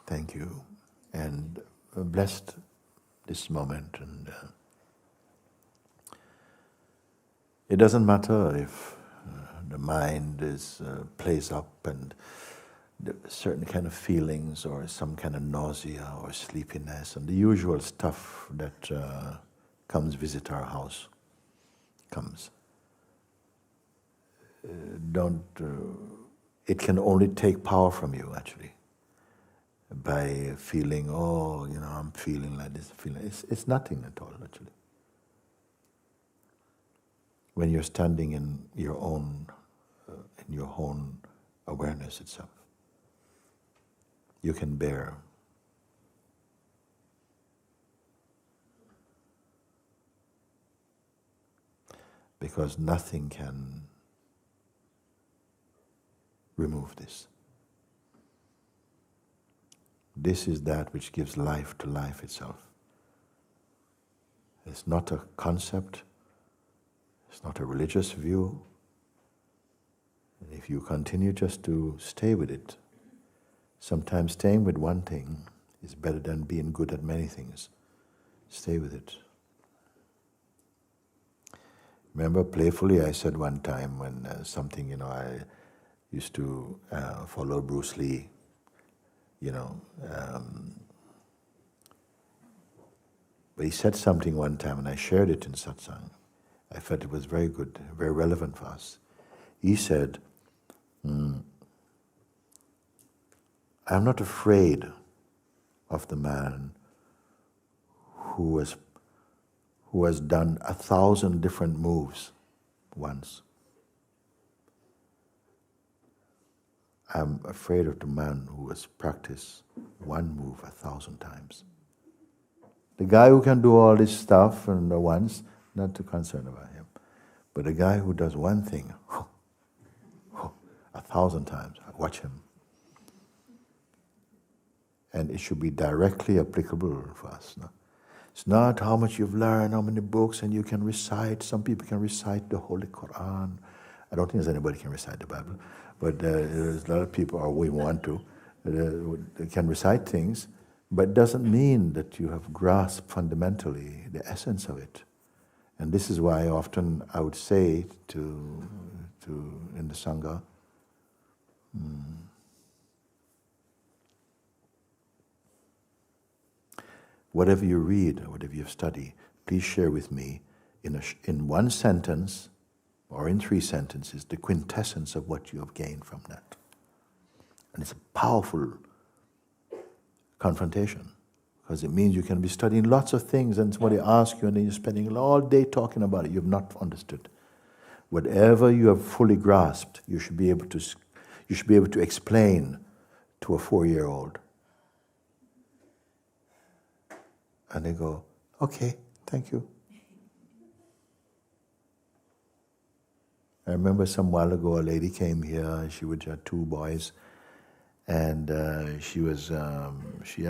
thank you, and blessed this moment. And it doesn't matter if the mind is plays up and certain kind of feelings or some kind of nausea or sleepiness and the usual stuff that comes visit our house comes. It can only take power from you actually by feeling, oh, I'm feeling like this, it's nothing at all actually. When you're standing in your own awareness itself, you can bear. Because nothing can remove this. This is that which gives life to life itself. It's not a concept, it's not a religious view. And if you continue just to stay with it, sometimes staying with one thing is better than being good at many things. Stay with it. Remember, playfully I said one time when something, I used to follow Bruce Lee, but he said something one time and I shared it in SatSang. I felt it was very good, very relevant for us. He said, I'm not afraid of the man who has done 1,000 different moves once. I'm afraid of the man who has practiced one move 1,000 times. The guy who can do all this stuff and once, not too concerned about him. But the guy who does one thing, 1,000 times, watch him. And it should be directly applicable for us. No? It's not how much you've learned, how many books, and you can recite. Some people can recite the Holy Quran. I don't think there's anybody who can recite the Bible, but there's a lot of people, or we want to, can recite things, but it doesn't mean that you have grasped fundamentally the essence of it. And this is why often I would say to in the Sangha, whatever you read or whatever you study, please share with me in one sentence or in 3 sentences the quintessence of what you have gained from that. And it's a powerful confrontation because it means you can be studying lots of things and somebody asks you and then you're spending all day talking about it. You have not understood. Whatever you have fully grasped, you should be able to explain to a 4-year-old. And they go, okay, thank you. I remember some while ago a lady came here, she would have 2 boys, and she was, I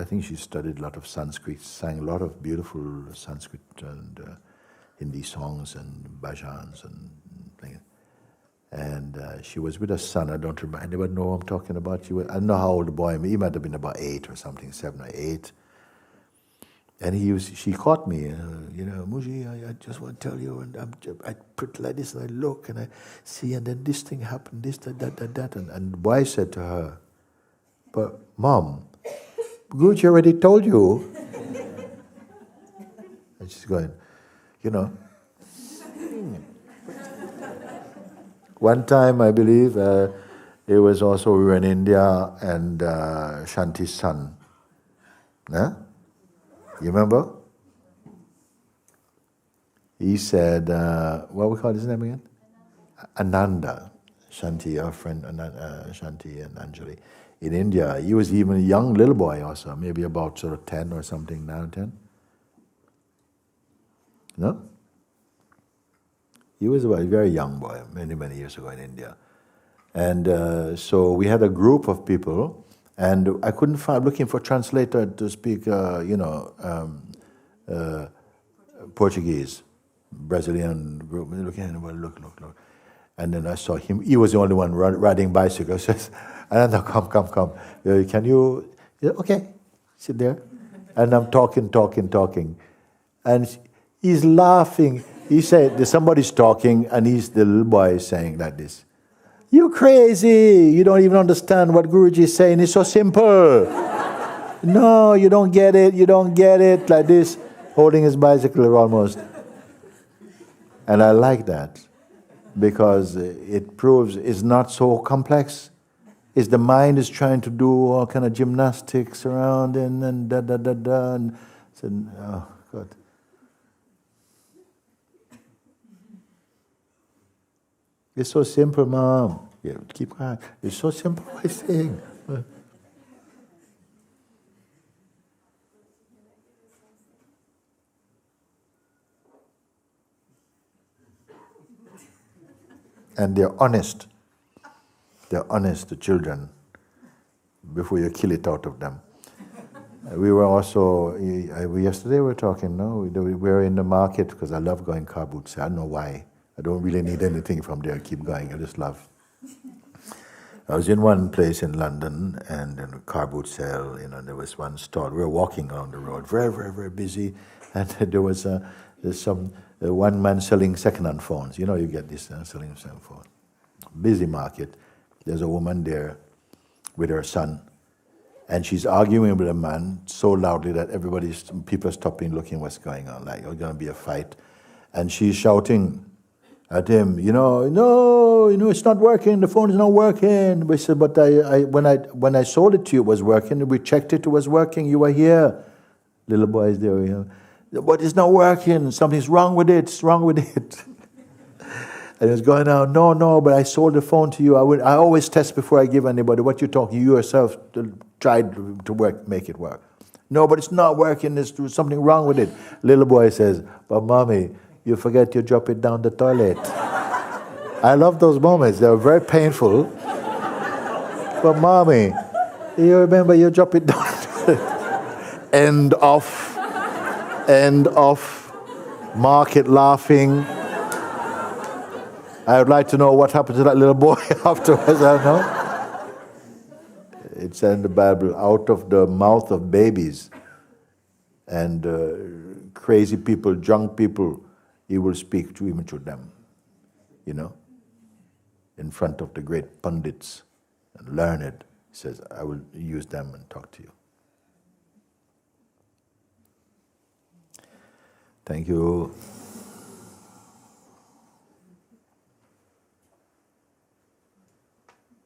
think she studied a lot of Sanskrit, sang a lot of beautiful Sanskrit and Hindi songs and bhajans and things. And she was with her son, I don't remember, anybody know what I'm talking about? I don't know how old the boy, he might have been about 8 or something, 7 or 8. And she caught me, Mooji, I just want to tell you, and I put like this, and I look, and I see, and then this thing happened, this, that. And the boy said to her, but Mom, Guruji already told you. And she's going, One time, I believe, it was also, we were in India, and Shanti's son, you remember? He said, what we call his name again? Ananda. Shanti, our friend Shanti and Anjali. In India, he was even a young little boy also, maybe about sort of 10 or something, 9 or 10. No? He was a very young boy, many, many years ago in India. And so we had a group of people, and I couldn't find, looking for a translator to speak, Portuguese, Brazilian group, looking at him, look. And then I saw him, he was the only one riding bicycles. And I said, come. Can you Yeah, okay, sit there. And I'm talking. And he's laughing. He said, somebody's talking, and the little boy is saying like this. You crazy! You don't even understand what Guruji is saying. It's so simple. No, you don't get it. You don't get it. Like this, holding his bicycle almost. And I like that because it proves it's not so complex. It's the mind is trying to do all kind of gymnastics around and da. And said, oh God. It's so simple, Mom. Yeah, keep quiet. It's so simple, I think. And they're honest. They're honest, the children, before you kill it out of them. We were also, yesterday we were talking, no? We were in the market because I love going car boot sale. I don't know why. I don't really need anything from there. I keep going. I just love. I was in one place in London and in a car boot sale, there was one stall. We were walking along the road, very, very, very busy. And there was one man selling second-hand phones. You get this, selling second phone. Busy market. There's a woman there with her son. And she's arguing with a man so loudly that people are stopping, looking what's going on. Like, it's going to be a fight. And she's shouting at him, no, it's not working. The phone is not working. We said, but when I sold it to you, it was working. We checked it was working. You were here. Little boy is there. But it's not working. Something's wrong with it. It's wrong with it. And it's going out, no, but I sold the phone to you. I always test before I give anybody. What you're talking, you yourself tried to make it work. No, but it's not working. There's something wrong with it. Little boy says, but Mommy, you forget you drop it down the toilet. I love those moments. They're very painful. But Mommy, you remember you drop it down the toilet. End of. Market laughing. I would like to know what happened to that little boy afterwards. I don't know. It said in the Bible, out of the mouth of babies and crazy people, drunk people, he will speak to even to them, in front of the great pundits and learned. He says, I will use them and talk to you. Thank you.